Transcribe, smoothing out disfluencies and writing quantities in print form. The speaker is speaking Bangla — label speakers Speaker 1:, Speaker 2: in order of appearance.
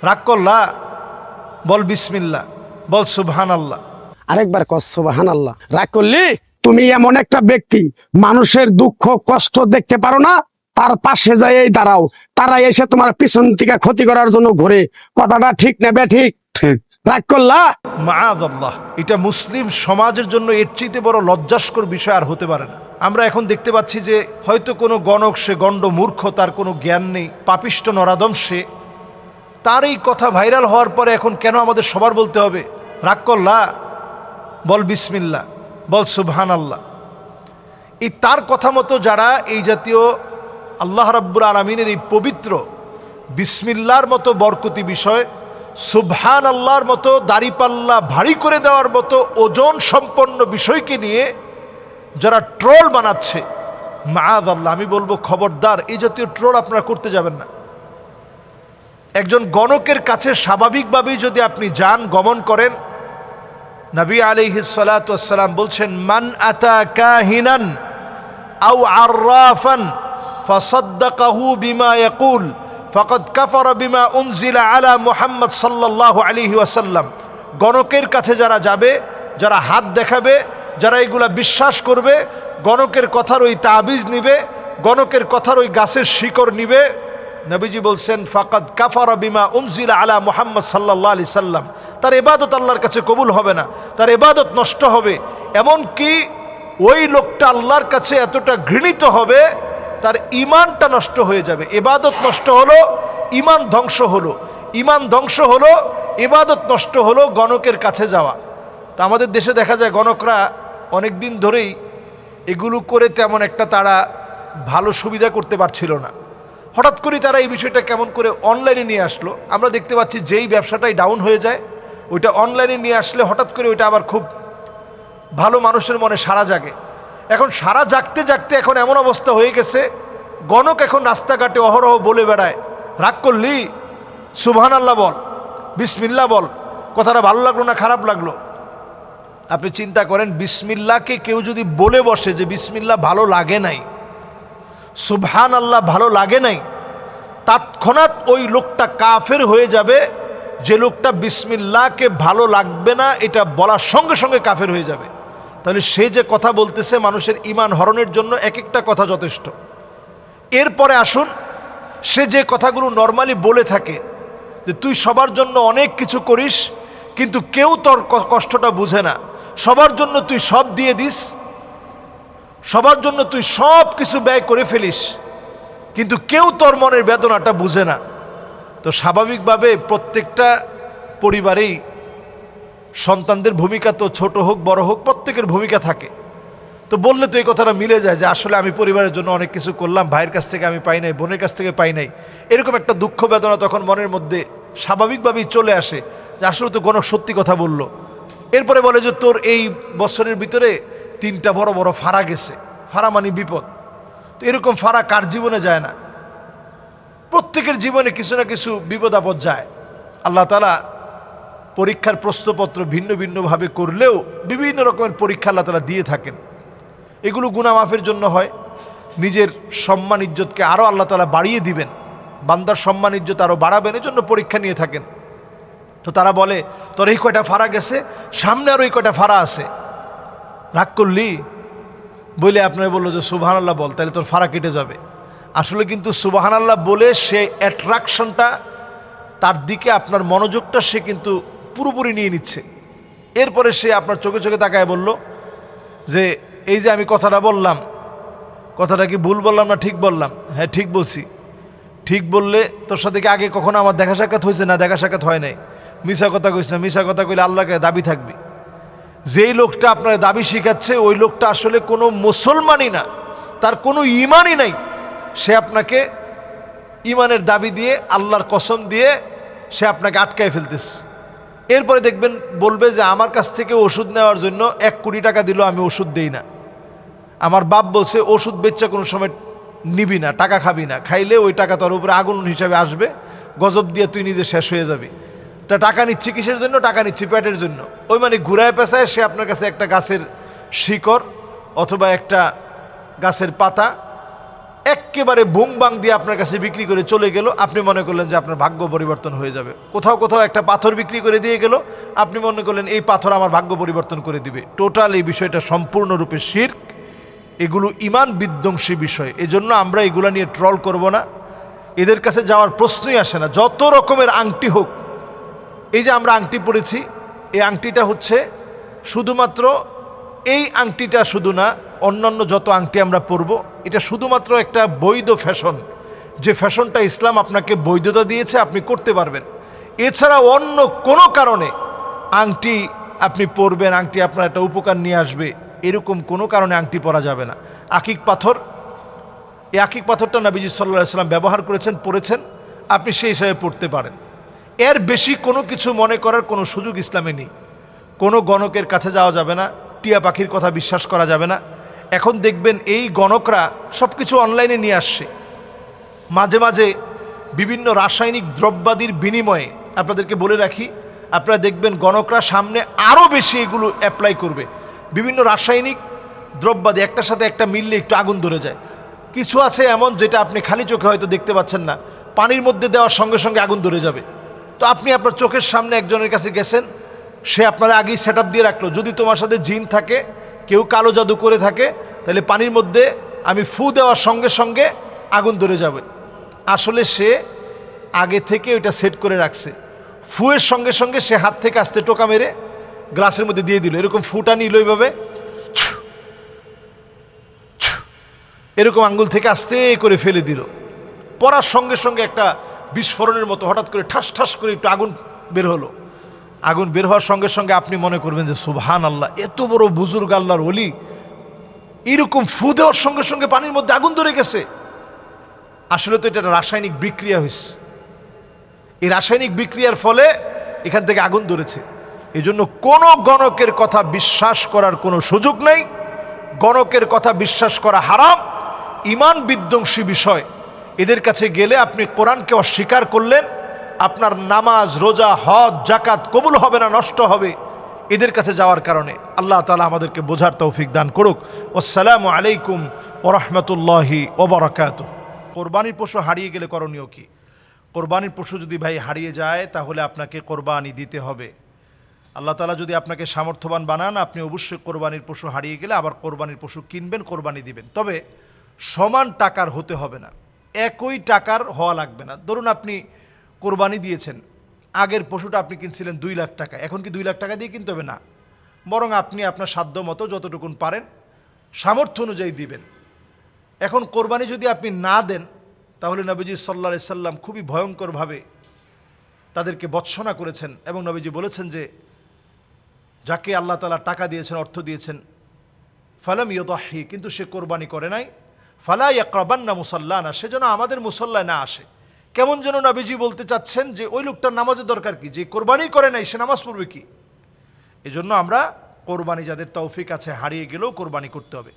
Speaker 1: রাগ করলা, বল বিসমিল্লাহ, বল সুবহানাল্লাহ।
Speaker 2: আরেকবার কস সুবহানাল্লাহ। রাগ করলি? তুমি এমন একটা ব্যক্তি, মানুষের দুঃখ কষ্ট দেখতে পারো না, তার পাশে যাই দাঁড়াও, তারা এসে তোমার পিছন থেকে ক্ষতি করার জন্য ঘুরে। কথাটা ঠিক নেবে? ঠিক ঠিক। রাগ করলা?
Speaker 1: মাআযাল্লাহ, এটা মুসলিম সমাজের জন্য এর চেয়ে বড় লজ্জাস্কর বিষয় আর হতে পারে না। আমরা এখন দেখতে পাচ্ছি যে হয়তো কোনো গণক, সে গণ্ড মূর্খ, তার কোনো জ্ঞান নেই, পাপিষ্ট নরাদম সে, তার এই কথা ভাইরাল হওয়ার পরে এখন কেন আমাদের সবার বলতে হবে রাগ করলা, বল বিসমিল্লাহ, বল সুবহানাল্লাহ। এই তার কথা মতো যারা এই জাতীয় আল্লাহ রাব্বুল আলামিনের এই পবিত্র বিসমিল্লাহর মতো বরকতি বিষয়, সুবহানাল্লাহর মতো দাড়িপাল্লা ভারী করে দেওয়ার মতো ওজন সম্পন্ন বিষয়কে নিয়ে যারা ট্রোল বানাচ্ছে, মাআযাল্লাহ, আমি বলবো খবরদার, এই জাতীয় ট্রোল আপনারা করতে যাবেন না। একজন গণকের কাছে স্বাভাবিকভাবেই যদি আপনি যান, গমন করেন, নবী আলাইহিস সালাতু ওয়াস সালাম বলছেন, মান আতা কাহিনান আও আররাফান ফাসাদ্দাকাহু বিমা ইয়াকুল ফাকাদ কাফারা বিমা উনজিলা আলা মুহাম্মদ সাল্লাল্লাহু আলাইহি ওয়াসাল্লাম। গণকের কাছে যারা যাবে, যারা হাত দেখাবে, যারা এগুলা বিশ্বাস করবে, গণকের কথার ওই তাবিজ নিবে, গণকের কথার ওই গাছের শিকড় নিবে, নবীজি বলছেন ফাকাদ কাফারা বিমা উনজিলা আলা মুহাম্মদ সাল্লাল্লাহু আলাইহি সাল্লাম, তার ইবাদত আল্লাহর কাছে কবুল হবে না, তার ইবাদত নষ্ট হবে। এমনকি ওই লোকটা আল্লাহর কাছে এতটা ঘৃণিত হবে, তার ঈমানটা নষ্ট হয়ে যাবে। ইবাদত নষ্ট হলো, ঈমান ধ্বংস হলো, ঈমান ধ্বংস হলো, ইবাদত নষ্ট হলো, গণকের কাছে যাওয়া। তা আমাদের দেশে দেখা যায় গণকরা অনেক দিন ধরেই এগুলো করে তেমন একটা তারা ভালো সুবিধা করতে পারছিল না। হঠাৎ করে তারা এই বিষয়টা কেমন করে অনলাইনে নিয়ে আসলো। আমরা দেখতে পাচ্ছি যেই ব্যবসাটাই ডাউন হয়ে যায়, ওইটা অনলাইনে নিয়ে আসলে হঠাৎ করে ওইটা আবার খুব ভালো মানুষের মনে সাড়া জাগে। এখন সাড়া জাগতে জাগতে এখন এমন অবস্থা হয়ে গেছে, গণক এখন রাস্তাঘাটে অহরহ বলে বেড়ায়, রাগ করলি সুবহানাল্লাহ বল, বিসমিল্লাহ বল। কথাটা ভালো লাগলো না খারাপ লাগলো? আপনি চিন্তা করেন, বিসমিল্লাহকে কেউ যদি বলে বসে যে বিসমিল্লাহ ভালো লাগে নাই, সুবহানাল্লাহ ভালো লাগে নাই, তৎক্ষণাৎ ওই লোকটা কাফের হয়ে যাবে। যে লোকটা বিসমিল্লাহকে ভালো লাগবে না এটা বলার সঙ্গে সঙ্গে কাফের হয়ে যাবে। তাহলে সে যে কথা বলতেছে মানুষের ঈমান হরণের জন্য এক একটা কথা যথেষ্ট। এরপরে আসুন, সে যে কথাগুলো নর্মালি বলে থাকে যে তুই সবার জন্য অনেক কিছু করিস কিন্তু কেউ তোর কষ্টটা বুঝে না, সবার জন্য তুই সব দিয়ে দিস, সবার জন্য তুই সব কিছু ব্যয় করে ফেলিস, কিন্তু কেউ তোর মনের বেদনাটা বুঝে না। তো স্বাভাবিকভাবে প্রত্যেকটা পরিবারেই সন্তানদের ভূমিকা তো ছোট হোক বড় হোক প্রত্যেকের ভূমিকা থাকে। তো বললে তো এই কথাটা মিলে যায় যে আসলে আমি পরিবারের জন্য অনেক কিছু করলাম, ভাইয়ের কাছ থেকে আমি পাই নাই, বোনের কাছ থেকে পাই নাই, এরকম একটা দুঃখ বেদনা তখন মনের মধ্যে স্বাভাবিকভাবেই চলে আসে যে আসলে তো গণক সত্যি কথা বলল। এরপরে বলে যে তোর এই বছরের ভিতরে 3টা বড় বড় ফাড়া গেছে, ফাড়া মানে বিপদ। তো এরকম ফাড়া কার জীবনে যায় না? প্রত্যেকের জীবনে কিছু না কিছু বিপদ আপদ যায়। আল্লাহ তাআলা পরীক্ষার প্রশ্নপত্র ভিন্ন ভিন্নভাবে করলেও বিভিন্ন রকমের পরীক্ষা আল্লাহ তাআলা দিয়ে থাকেন। এগুলো গুনাহ মাফের জন্য হয়, নিজের সম্মান ইজ্জতকে আরও আল্লাহ তাআলা বাড়িয়ে দিবেন, বান্দার সম্মান ইজ্জত আরও বাড়াবেন, এজন্য পরীক্ষা নিয়ে থাকেন। তো তারা বলে তোর এই কয়টা ফাড়া গেছে, সামনে আরও এই কয়টা ফাড়া আছে, রাগ করলি বলে আপনার বললো যে সুবহানাল্লাহ বল, তাহলে তোর ফাড়া কেটে যাবে। আসলে কিন্তু সুবহানাল্লাহ বলে সে অ্যাট্রাকশনটা, তার দিকে আপনার মনোযোগটা সে কিন্তু পুরোপুরি নিয়ে নিচ্ছে। এরপরে সে আপনার চোখে চোখে তাকায় বলল যে এই যে আমি কথাটা বললাম, কথাটা কি ভুল বললাম না ঠিক বললাম? হ্যাঁ ঠিক বলছি। ঠিক বললে তোর সাথে কি আগে কখনো আমার দেখা সাক্ষাৎ হয়েছে? না, দেখা সাক্ষাৎ হয় নাই। মিশা কথা কইস না, মিশা কথা কইলে আল্লাহকে দাবি থাকবি। যেই লোকটা আপনার দাবি শিখাচ্ছে ওই লোকটা আসলে কোনো মুসলমানই না, তার কোনো ঈমানই নাই, সে আপনাকে ঈমানের দাবি দিয়ে আল্লাহর কসম দিয়ে সে আপনাকে আটকায় ফেলতেছে। এরপরে দেখবেন বলবে যে আমার কাছ থেকে ওষুধ নেওয়ার জন্য 1 কোটি টাকা দিল, আমি ওষুধ দেই না। আমার বাপ বলছে ওষুধ বেচা কোনো সময় নিবি না, টাকা খাবি না, খাইলে ওই টাকা তোর উপরে আগুন হিসাবে আসবে, গজব দিয়ে তুই নিজে শেষ হয়ে যাবি। তা টাকা নিচ্ছি কিসের জন্য? টাকা নিচ্ছি পেটের জন্য। ওই মানে ঘুরায় পেঁচায় সে আপনার কাছে একটা গাছের শিকড় অথবা একটা গাছের পাতা এক্কেবারে বুং বাং দিয়ে আপনার কাছে বিক্রি করে চলে গেল, আপনি মনে করলেন যে আপনার ভাগ্য পরিবর্তন হয়ে যাবে। কোথাও কোথাও একটা পাথর বিক্রি করে দিয়ে গেল, আপনি মনে করলেন এই পাথর আমার ভাগ্য পরিবর্তন করে দিবে। টোটাল এই বিষয়টা সম্পূর্ণরূপে শিরক, এগুলো ঈমান বিধ্বংসী বিষয়। এজন্য আমরা এগুলা নিয়ে ট্রল করব না, এদের কাছে যাওয়ার প্রশ্নই আসে না। যত রকমের আংটি হোক, এই যে আমরা আংটি পরেছি, এই আংটিটা হচ্ছে শুধুমাত্র, এই আংটিটা শুধু না, অন্যান্য যত আংটি আমরা পরব, এটা শুধুমাত্র একটা বৈধ ফ্যাশন, যে ফ্যাশনটা ইসলাম আপনাকে বৈধতা দিয়েছে, আপনি করতে পারবেন। এছাড়া অন্য কোনো কারণে আংটি আপনি পরবেন, আংটি আপনার একটা উপকার নিয়ে আসবে, এরকম কোনো কারণে আংটি পরা যাবে না। আকিক পাথর, এই আকিক পাথরটা নবীজি সাল্লাল্লাহু আলাইহি সাল্লাম ব্যবহার করেছেন, পরেছেন, আপনি সেই হিসাবে পড়তে পারেন। এর বেশি কোনো কিছু মনে করার কোনো সুযোগ ইসলামে নেই। কোনো গণকের কাছে যাওয়া যাবে না, টিয়া পাখির কথা বিশ্বাস করা যাবে না। এখন দেখবেন এই গণকরা সব কিছু অনলাইনে নিয়ে আসছে। মাঝে মাঝে বিভিন্ন রাসায়নিক দ্রব্যাদির বিনিময়ে, আপনাদেরকে বলে রাখি, আপনারা দেখবেন গণকরা সামনে আরও বেশি এগুলো অ্যাপ্লাই করবে। বিভিন্ন রাসায়নিক দ্রব্যাদি একটার সাথে একটা মিললে একটু আগুন ধরে যায়। কিছু আছে এমন যেটা আপনি খালি চোখে হয়তো দেখতে পাচ্ছেন না, পানির মধ্যে দেওয়ার সঙ্গে সঙ্গে আগুন ধরে যাবে। তো আপনি আপনার চোখের সামনে একজনের কাছে গেছেন, সে আপনার আগেই সেট আপ দিয়ে রাখলো, যদি তোমার সাথে জিন থাকে, কেউ কালো জাদু করে থাকে, তাহলে পানির মধ্যে আমি ফু দেওয়ার সঙ্গে সঙ্গে আগুন ধরে যাবে। আসলে সে আগে থেকে ওইটা সেট করে রাখছে। ফুয়ের সঙ্গে সঙ্গে সে হাত থেকে আস্তে টোকা মেরে গ্লাসের মধ্যে দিয়ে দিল, এরকম ফুটা নিল এইভাবে, এরকম আঙ্গুল থেকে আস্তে করে ফেলে দিল। পড়ার সঙ্গে সঙ্গে একটা বিস্ফোরণের মতো হঠাৎ করে ঠাস ঠাস করে একটু আগুন বের হলো। আগুন বের হওয়ার সঙ্গে সঙ্গে আপনি মনে করবেন যে সুবহান আল্লাহ, এত বড় বুজুর্গ আল্লাহর ওলি, এরকম ফু দেওয়ার সঙ্গে সঙ্গে পানির মধ্যে আগুন ধরে গেছে। আসলে তো এটা একটা রাসায়নিক বিক্রিয়া হয়েছে। এই রাসায়নিক বিক্রিয়ার ফলে এখান থেকে আগুন ধরেছে। এই জন্য কোনো গণকের কথা বিশ্বাস করার কোনো সুযোগ নেই। গণকের কথা বিশ্বাস করা হারাম, ঈমান বিধ্বংসী বিষয়। এদের কাছে গেলে আপনি কোরআনকে অস্বীকার করলেন, আপনার নামাজ, রোজা, হজ, জাকাত কবুল হবে না, নষ্ট হবে এদের কাছে যাওয়ার কারণে। আল্লাহ তাআলা আমাদেরকে বোঝার তৌফিক দান করুক। আসসালামু আলাইকুম ওয়া রাহমাতুল্লাহি ওয়া বারাকাতুহু। কোরবানির পশু হারিয়ে গেলে করণীয় কি? কোরবানির পশু যদি ভাই হারিয়ে যায়, তাহলে আপনাকে কোরবানি দিতে হবে। আল্লাহ তাআলা যদি আপনাকে সামর্থ্যবান বানান, আপনি অবশ্যই কোরবানির পশু হারিয়ে গেলে আবার কোরবানির পশু কিনবেন, কোরবানি দিবেন। তবে সমান টাকার হতে হবে না, একই টাকার হওয়া লাগবে না। ধরুন আপনি কোরবানি দিয়েছেন, আগের পশুটা আপনি কিনছিলেন 2 লাখ টাকা, এখন কি 2 লাখ টাকা দিয়ে কিনতে হবে? না, বরং আপনি আপনার সাধ্য মতো যতটুকুন পারেন সামর্থ্য অনুযায়ী দিবেন। এখন কোরবানি যদি আপনি না দেন, তাহলে নবীজি সাল্লাল্লাহু আলাইহি সাল্লাম খুবই ভয়ঙ্করভাবে তাদেরকে ভর্ৎসনা করেছেন, এবং নবীজি বলেছেন যে যাকে আল্লাহ তাআলা টাকা দিয়েছেন, অর্থ দিয়েছেন, ফালাম ইউদাহি, কিন্তু সে কোরবানি করে নাই, ফালা ইয়াকরাবান্না মুসাল্লানা, সে যেন আমাদের মুসল্লায় না আসে। কেমন যেন নবীজি বলতে চাচ্ছেন যে ওই লোকটার নামাজের দরকার কি, যে কোরবানি করে নাই সে নামাজ পড়বে কি? এজন্য আমরা কোরবানি, যাদের তৌফিক আছে, হারিয়ে গেলেও কোরবানি করতে হবে।